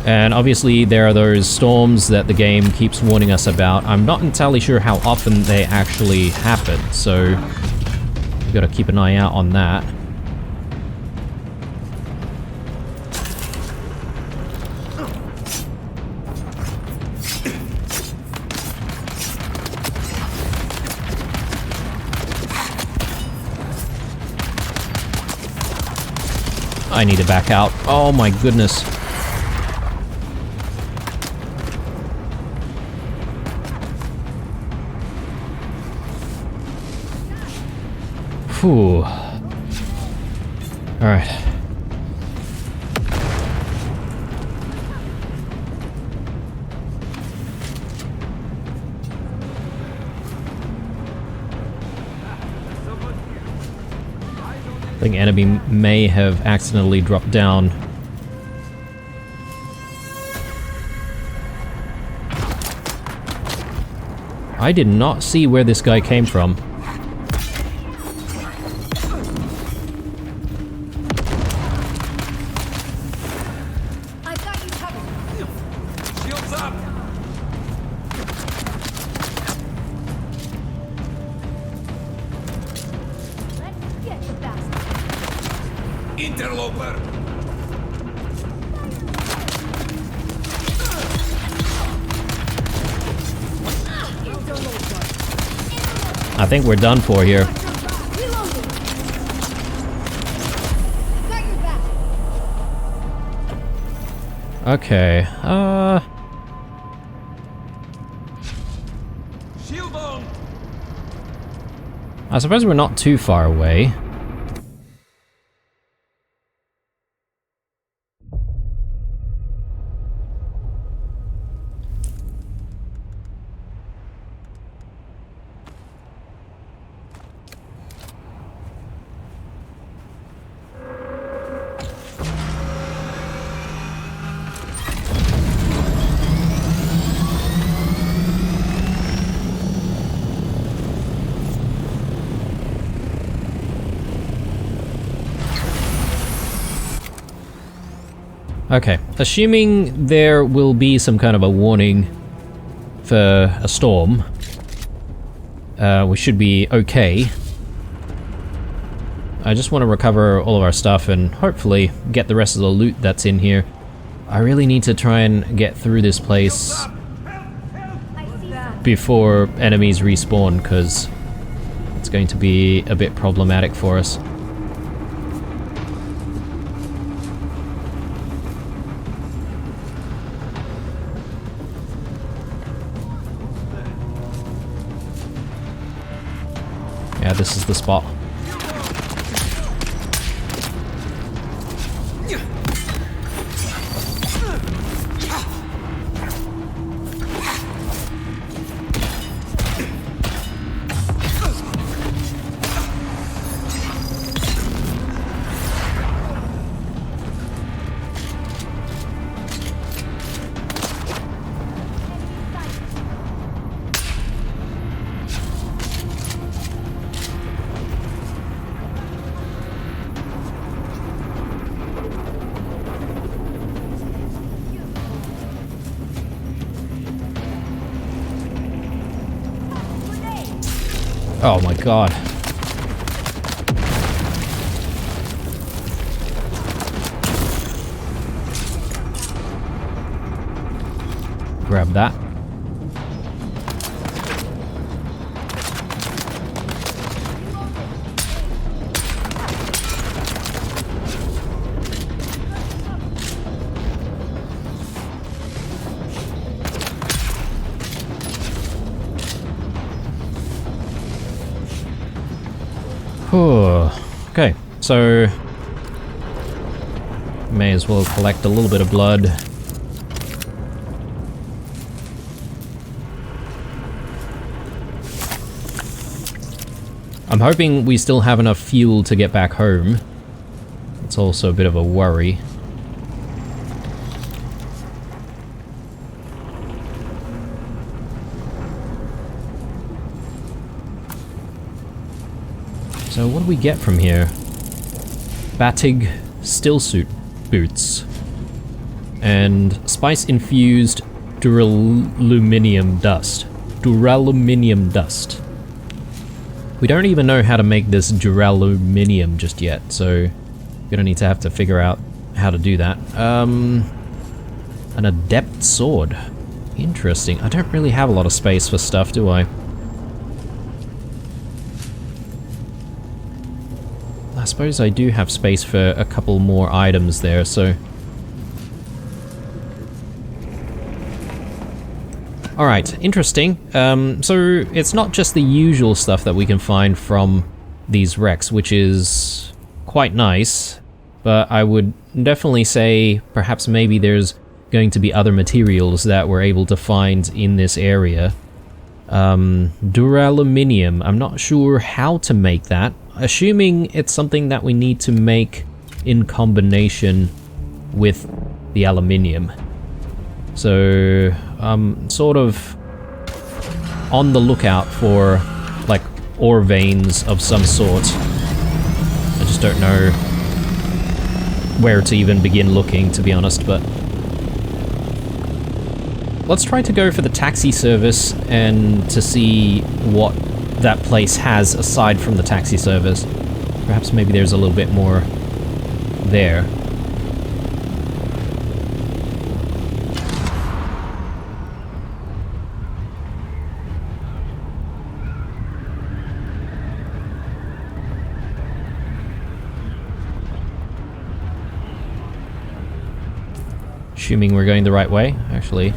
And obviously there are those storms that the game keeps warning us about. I'm not entirely sure how often they actually happen, so we've got to keep an eye out on that. I need to back out. Oh my goodness. Whew. Alright. I think enemy may have accidentally dropped down. I did not see where this guy came from. I've got you covered. Shields up! Let's get the bastard. Interloper! I think we're done for here. Reloading. Got your back. Okay, Shield on! I suppose we're not too far away. Okay, assuming there will be some kind of a warning for a storm, we should be okay. I just want to recover all of our stuff and hopefully get the rest of the loot that's in here. I really need to try and get through this place before enemies respawn, because it's going to be a bit problematic for us. Yeah, this is the spot. Oh my god. Grab that. Okay, so may as well collect a little bit of blood. I'm hoping we still have enough fuel to get back home. It's also a bit of a worry. So what do we get from here? Batig stillsuit boots. And spice-infused duraluminum dust. Duraluminum dust. We don't even know how to make this duraluminum just yet, so we're gonna need to have to figure out how to do that. An adept sword. Interesting. I don't really have a lot of space for stuff, do I? I suppose I do have space for a couple more items there, so... Alright, interesting. So it's not just the usual stuff that we can find from these wrecks, which is quite nice, but I would definitely say perhaps maybe there's going to be other materials that we're able to find in this area. Duraluminum, I'm not sure how to make that. Assuming it's something that we need to make in combination with the aluminium. So, sort of on the lookout for, like, ore veins of some sort. I just don't know where to even begin looking, to be honest, but... Let's try to go for the taxi service and to see what that place has aside from the taxi service. Perhaps maybe there's a little bit more there. Assuming we're going the right way, actually.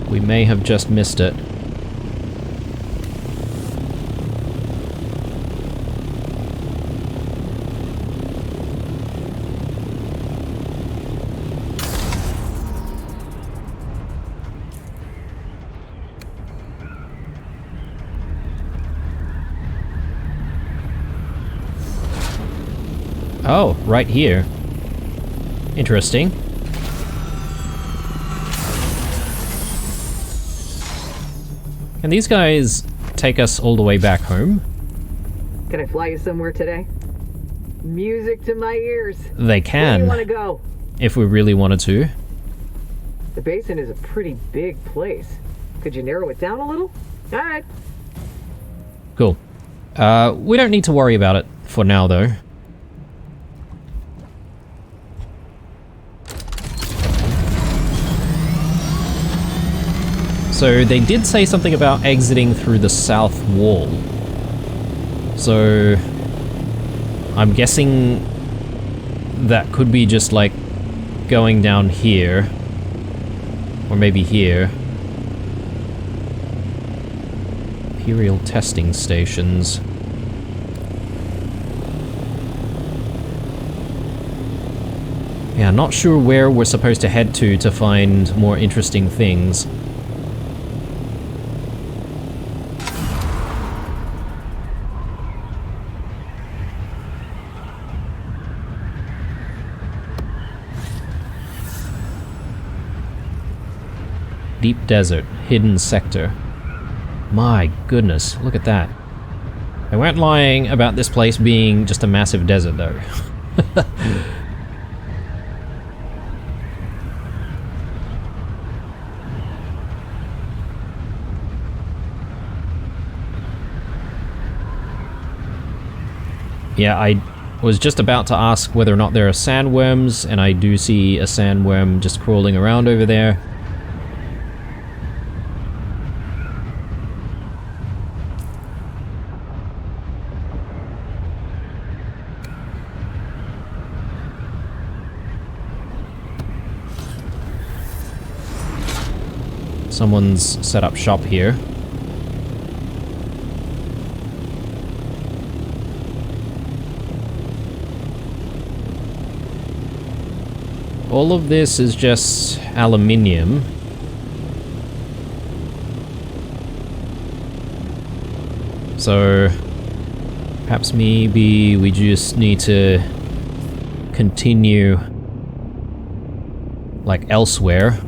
We may have just missed it. Oh, right here. Interesting. Can these guys take us all the way back home? Can I fly you somewhere today? Music to my ears. They Where do can, you want to go? if we really wanted to. The basin is a pretty big place. Could you narrow it down a little? All right. Cool. We don't need to worry about it for now, though. So they did say something about exiting through the south wall. So I'm guessing that could be just like going down here. Or maybe here. Imperial testing stations. Yeah, not sure where we're supposed to head to find more interesting things. Deep desert, hidden sector. My goodness, look at that. They weren't lying about this place being just a massive desert, though. Yeah, I was just about to ask whether or not there are sandworms, and I do see a sandworm just crawling around over there. Someone's set up shop here. All of this is just aluminium. So perhaps maybe we just need to continue like elsewhere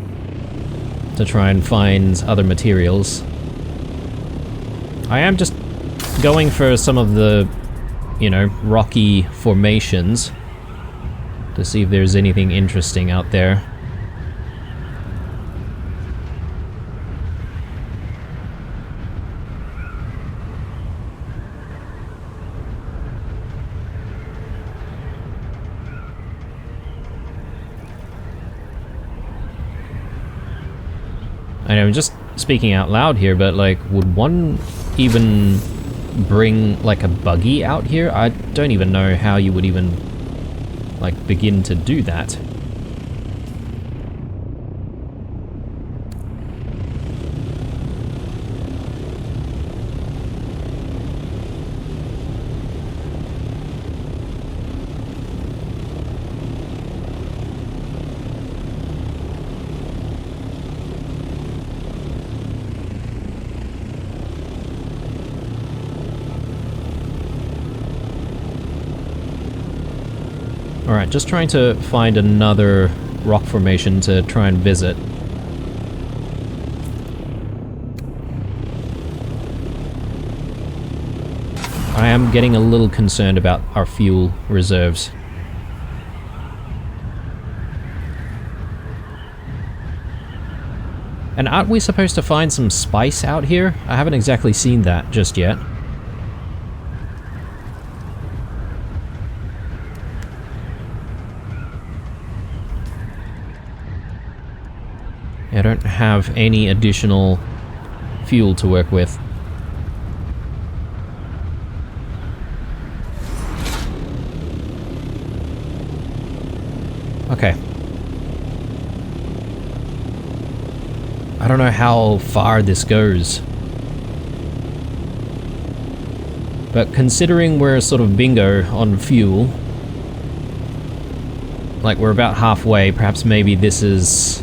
to try and find other materials. I am just going for some of the, you know, rocky formations to see if there's anything interesting out there. I know, I'm just speaking out loud here, but like, would one even bring like a buggy out here? I don't even know how you would even like begin to do that. Alright, just trying to find another rock formation to try and visit. I am getting a little concerned about our fuel reserves. And aren't we supposed to find some spice out here? I haven't exactly seen that just yet. I don't have any additional fuel to work with. Okay. I don't know how far this goes. But considering we're sort of bingo on fuel, like we're about halfway, perhaps maybe this is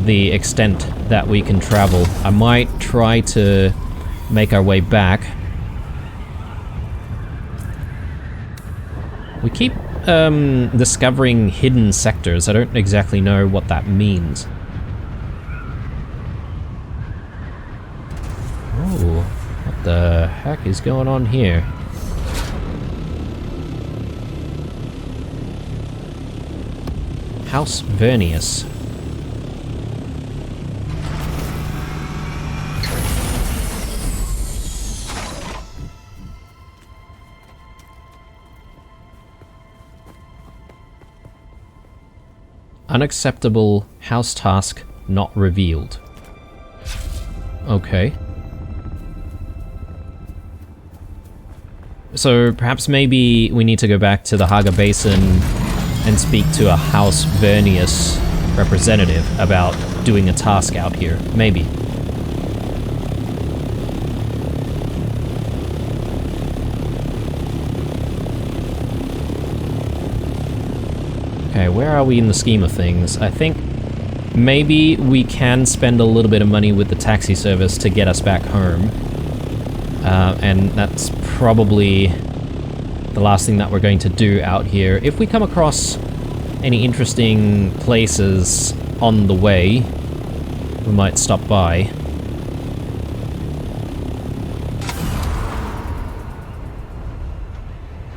the extent that we can travel. I might try to make our way back. We keep discovering hidden sectors. I don't exactly know what that means. Oh, what the heck is going on here? House Vernius. Unacceptable house task not revealed. Okay. So perhaps maybe we need to go back to the Haga Basin and speak to a House Vernius representative about doing a task out here. Maybe. Okay, where are we in the scheme of things? I think maybe we can spend a little bit of money with the taxi service to get us back home. And that's probably the last thing that we're going to do out here. If we come across any interesting places on the way, we might stop by.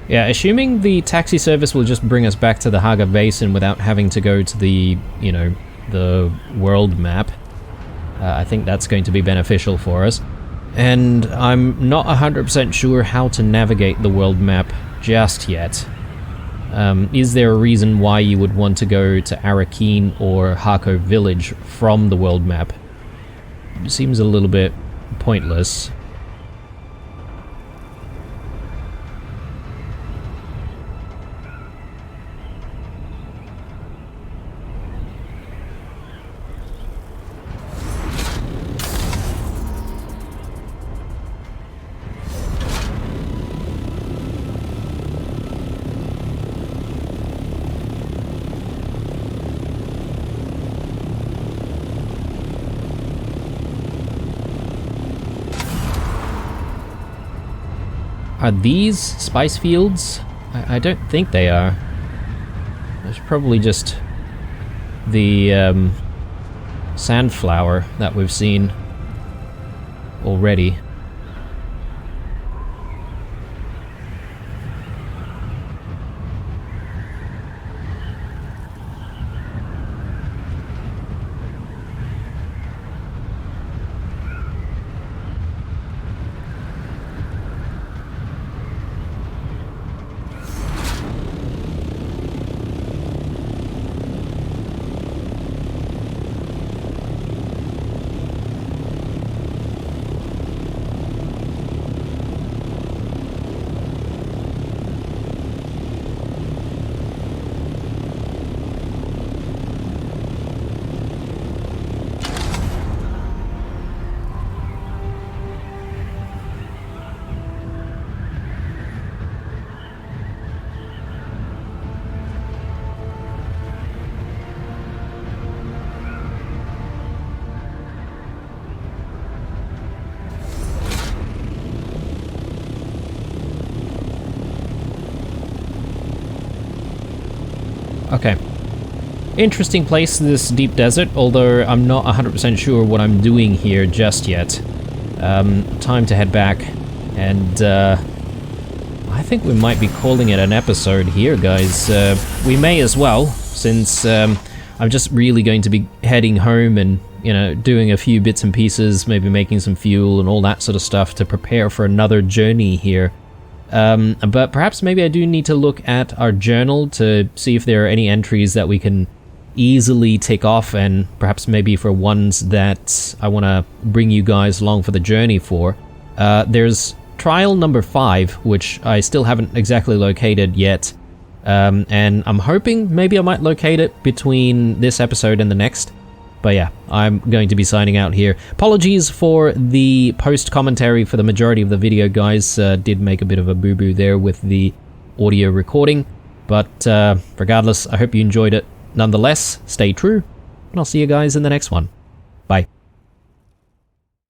Yeah, assuming the taxi service will just bring us back to the Haga Basin without having to go to the, you know, the world map, I think that's going to be beneficial for us. And I'm not 100% sure how to navigate the world map just yet. Is there a reason why you would want to go to Arakeen or Hako Village from the world map? It seems a little bit pointless. Are these spice fields? I don't think they are. It's probably just the sandflower that we've seen already. Okay. Interesting place, this deep desert, although I'm not 100% sure what I'm doing here just yet. Time to head back, and I think we might be calling it an episode here, guys. We may as well, since I'm just really going to be heading home and, you know, doing a few bits and pieces, maybe making some fuel and all that sort of stuff to prepare for another journey here. But perhaps maybe I do need to look at our journal to see if there are any entries that we can easily tick off, and perhaps maybe for ones that I want to bring you guys along for the journey for. There's trial number 5, which I still haven't exactly located yet, And I'm hoping maybe I might locate it between this episode and the next. But yeah, I'm going to be signing out here. Apologies for the post-commentary for the majority of the video, guys. Did make a bit of a boo-boo there with the audio recording. But regardless, I hope you enjoyed it. Nonetheless, stay true, and I'll see you guys in the next one. Bye.